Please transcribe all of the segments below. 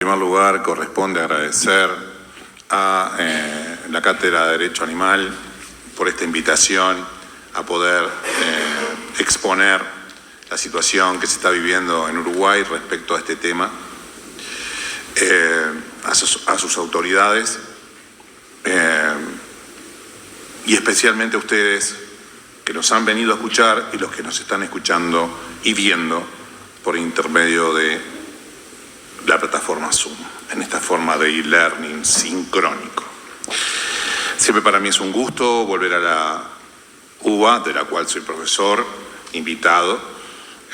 En primer lugar, corresponde agradecer a la Cátedra de Derecho Animal por esta invitación a poder exponer la situación que se está viviendo en Uruguay respecto a este tema, a sus autoridades y especialmente a ustedes que nos han venido a escuchar y los que nos están escuchando y viendo por intermedio de la plataforma Zoom, en esta forma de e-learning sincrónico. Siempre para mí es un gusto volver a la UBA, de la cual soy profesor invitado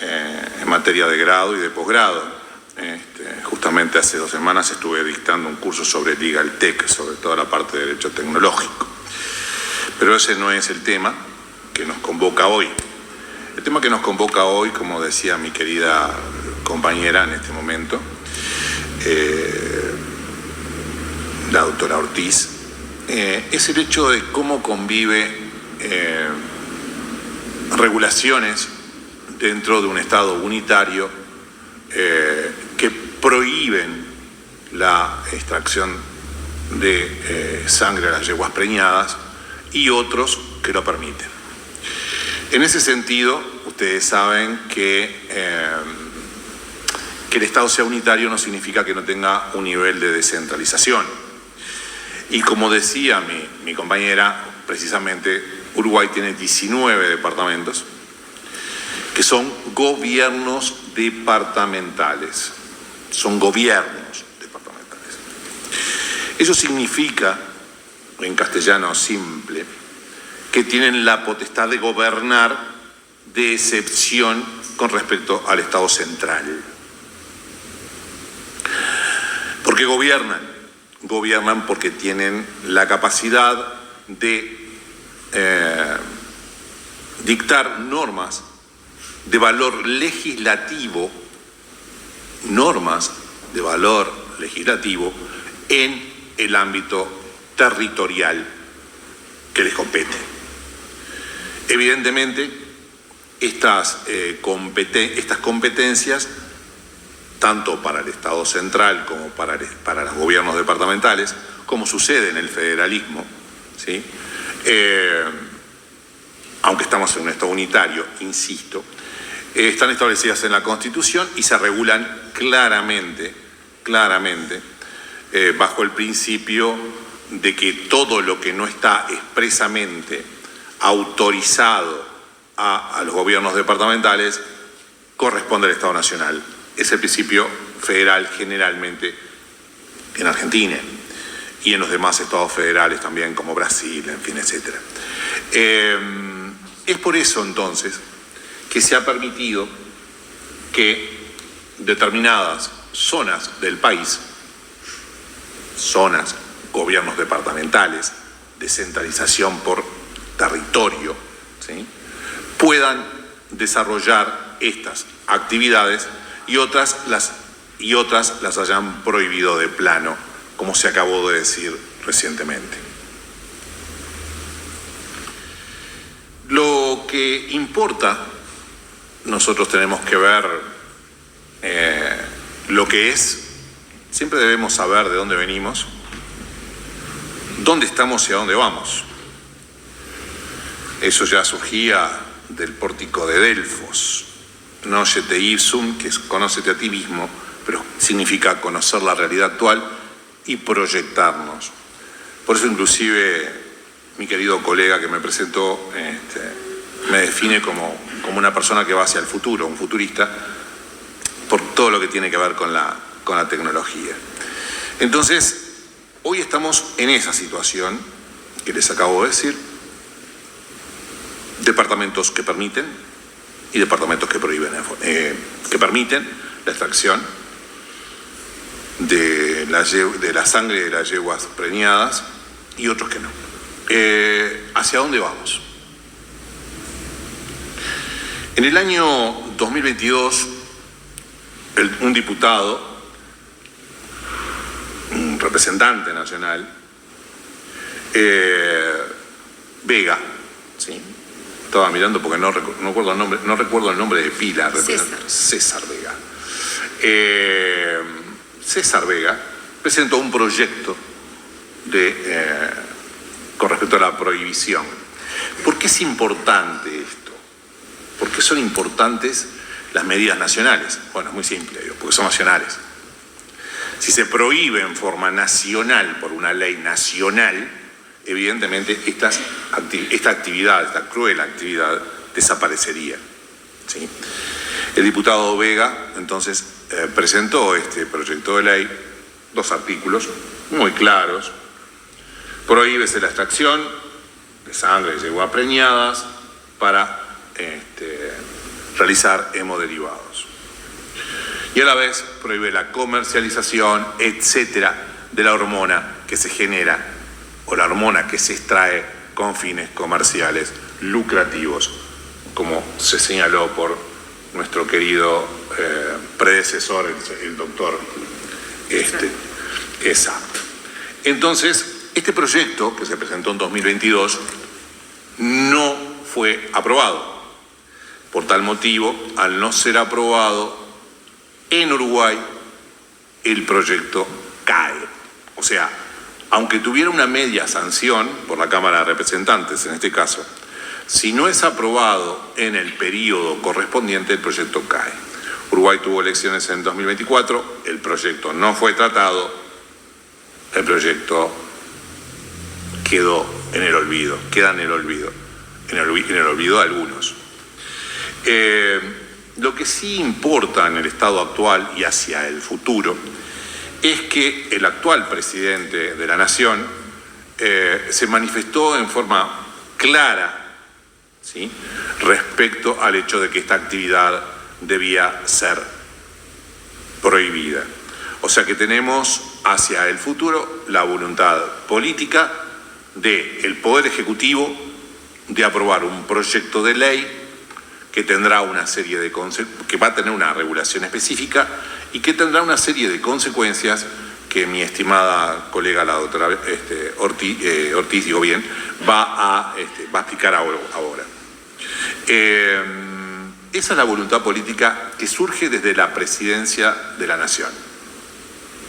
en materia de grado y de posgrado. Justamente hace 2 semanas estuve dictando un curso sobre Legal Tech, sobre toda la parte de derecho tecnológico. Pero ese no es el tema que nos convoca hoy. El tema que nos convoca hoy, como decía mi querida compañera en este momento, la doctora Ortiz, es el hecho de cómo convive regulaciones dentro de un Estado unitario que prohíben la extracción de sangre a las yeguas preñadas y otros que lo permiten. En ese sentido, ustedes saben que el Estado sea unitario no significa que no tenga un nivel de descentralización. Y como decía mi compañera, precisamente Uruguay tiene 19 departamentos que son gobiernos departamentales. Son gobiernos departamentales. Eso significa, en castellano simple, que tienen la potestad de gobernar de excepción con respecto al Estado central. ¿Por qué gobernan? Gobiernan porque tienen la capacidad de dictar normas de valor legislativo, en el ámbito territorial que les compete. Evidentemente, estas competencias, tanto para el Estado central como para los gobiernos departamentales, como sucede en el federalismo, ¿sí? Aunque estamos en un Estado unitario, insisto, están establecidas en la Constitución y se regulan claramente, bajo el principio de que todo lo que no está expresamente autorizado a los gobiernos departamentales corresponde al Estado nacional. Es el principio federal generalmente en Argentina y en los demás estados federales también, como Brasil, en fin, etc. Es por eso entonces que se ha permitido que determinadas zonas del país, gobiernos departamentales, descentralización por territorio, ¿sí?, puedan desarrollar estas actividades y otras las hayan prohibido de plano, como se acabó de decir recientemente. Lo que importa, nosotros tenemos que ver lo que es, siempre debemos saber de dónde venimos, dónde estamos y a dónde vamos. Eso ya surgía del pórtico de Delfos. Cognócete ipsum, que es conócete a ti mismo, pero significa conocer la realidad actual y proyectarnos. Por eso inclusive mi querido colega que me presentó me define como una persona que va hacia el futuro, un futurista, por todo lo que tiene que ver con la tecnología. Entonces, hoy estamos en esa situación que les acabo de decir: departamentos que permiten y departamentos que prohíben, que permiten la extracción de la sangre de las yeguas preñadas y otros que no. ¿Hacia dónde vamos? En el año 2022, un diputado, un representante nacional, Vega, ¿sí?, estaba mirando porque no recuerdo el nombre de pila. César Vega. César Vega presentó un proyecto con respecto a la prohibición. ¿Por qué es importante esto? Porque son importantes las medidas nacionales. Bueno, es muy simple, porque son nacionales. Si se prohíbe en forma nacional por una ley nacional, evidentemente esta actividad, esta cruel actividad, desaparecería, ¿sí? El diputado Vega, entonces, presentó este proyecto de ley, 2 artículos muy claros. Prohíbese la extracción de sangre de yeguas preñadas para realizar hemoderivados. Y a la vez prohíbe la comercialización, etcétera, de la hormona que se genera o la hormona que se extrae con fines comerciales lucrativos, como se señaló por nuestro querido predecesor, el doctor exacto. Entonces, este proyecto que se presentó en 2022 no fue aprobado. Por tal motivo, al no ser aprobado en Uruguay, el proyecto cae. O sea, aunque tuviera una media sanción por la Cámara de Representantes, en este caso, si no es aprobado en el periodo correspondiente, el proyecto cae. Uruguay tuvo elecciones en 2024, el proyecto no fue tratado, el proyecto quedó en el olvido, queda en el olvido de algunos. Lo que sí importa en el estado actual y hacia el futuro es que el actual presidente de la Nación se manifestó en forma clara, ¿sí?, respecto al hecho de que esta actividad debía ser prohibida. O sea que tenemos hacia el futuro la voluntad política del Poder Ejecutivo de aprobar un proyecto de ley que tendrá una serie de que va a tener una regulación específica y que tendrá una serie de consecuencias que mi estimada colega la doctora Ortiz, digo bien, va a explicar ahora. Esa es la voluntad política que surge desde la presidencia de la Nación.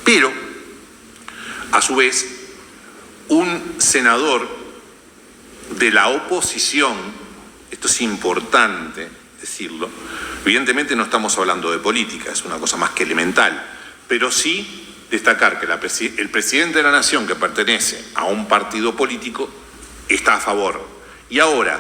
Pero, a su vez, un senador de la oposición, esto es importante decirlo, evidentemente no estamos hablando de política, es una cosa más que elemental, pero sí destacar que el presidente de la Nación, que pertenece a un partido político, está a favor. Y ahora,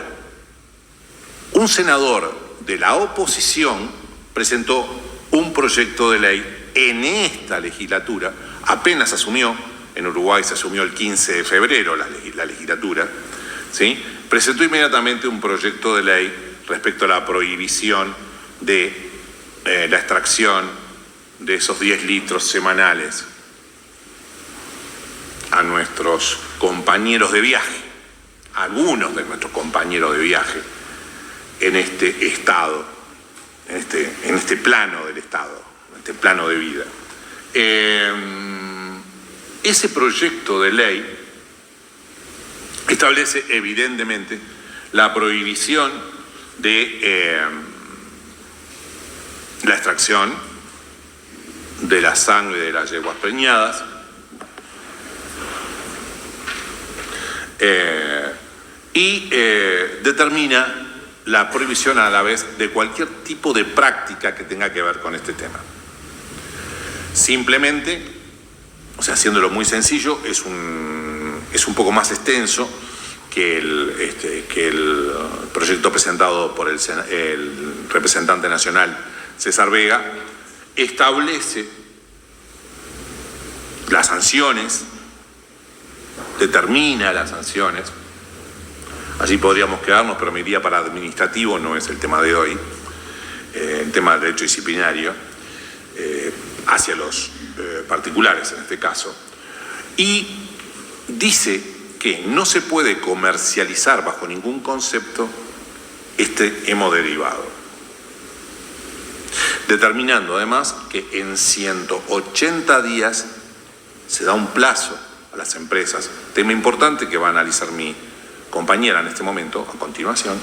un senador de la oposición presentó un proyecto de ley en esta legislatura, apenas asumió, en Uruguay se asumió el 15 de febrero la legislatura, ¿sí?, presentó inmediatamente un proyecto de ley respecto a la prohibición de la extracción de esos 10 litros semanales a nuestros compañeros de viaje, algunos de nuestros compañeros de viaje en este estado, en este plano del estado, en este plano de vida. Ese proyecto de ley establece evidentemente la prohibición de la extracción de la sangre de las yeguas preñadas, y determina la prohibición a la vez de cualquier tipo de práctica que tenga que ver con este tema. Simplemente, o sea, haciéndolo muy sencillo, es un poco más extenso que el proyecto presentado por el representante nacional César Vega. Establece las sanciones, determina las sanciones. Allí podríamos quedarnos, pero me iría para administrativo, no es el tema de hoy, el tema del derecho disciplinario, hacia los particulares en este caso. Y dice que no se puede comercializar bajo ningún concepto este hemoderivado, determinando además que en 180 días se da un plazo a las empresas, tema importante que va a analizar mi compañera en este momento, a continuación.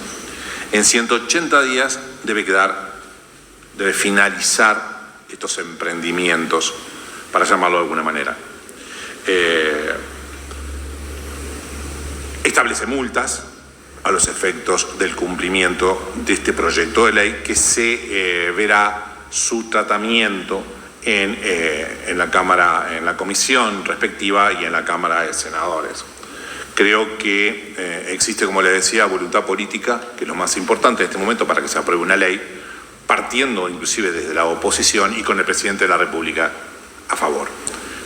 En 180 días debe finalizar estos emprendimientos para llamarlo de alguna manera. Establece multas a los efectos del cumplimiento de este proyecto de ley, que se verá su tratamiento en la Cámara, en la comisión respectiva y en la Cámara de Senadores. Creo que existe, como les decía, voluntad política, que es lo más importante en este momento para que se apruebe una ley, partiendo inclusive desde la oposición y con el presidente de la República a favor.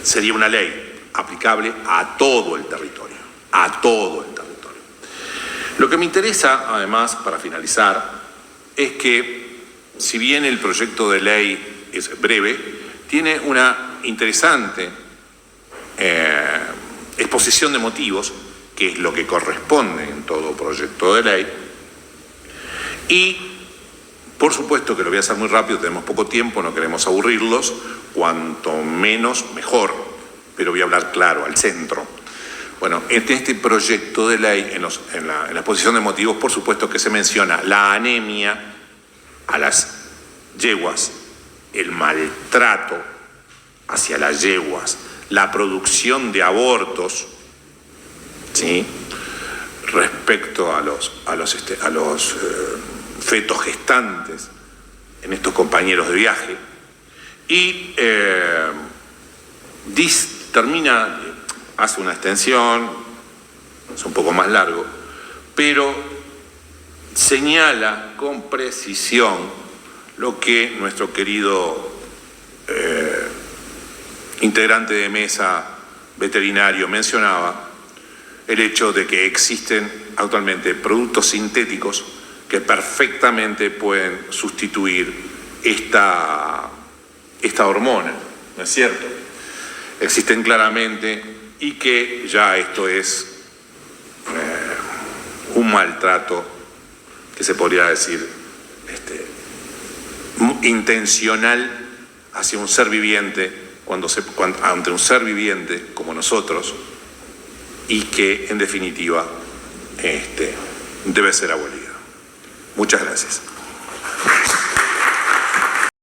Sería una ley aplicable a todo el territorio, a todo el territorio. Lo que me interesa, además, para finalizar, es que, si bien el proyecto de ley es breve, tiene una interesante exposición de motivos, que es lo que corresponde en todo proyecto de ley, y por supuesto que lo voy a hacer muy rápido, tenemos poco tiempo, no queremos aburrirlos, cuanto menos mejor, pero voy a hablar claro, al centro. Bueno, en este proyecto de ley, en la exposición de motivos, por supuesto que se menciona la anemia a las yeguas, el maltrato hacia las yeguas, la producción de abortos, ¿sí?, respecto a los fetos gestantes en estos compañeros de viaje, y hace una extensión, es un poco más largo, pero señala con precisión lo que nuestro querido integrante de mesa veterinario mencionaba, el hecho de que existen actualmente productos sintéticos que perfectamente pueden sustituir esta hormona, ¿no es cierto? Existen claramente, y que ya esto es un maltrato que se podría decir intencional hacia un ser viviente, ante un ser viviente como nosotros, y que en definitiva debe ser abolido. Muchas gracias.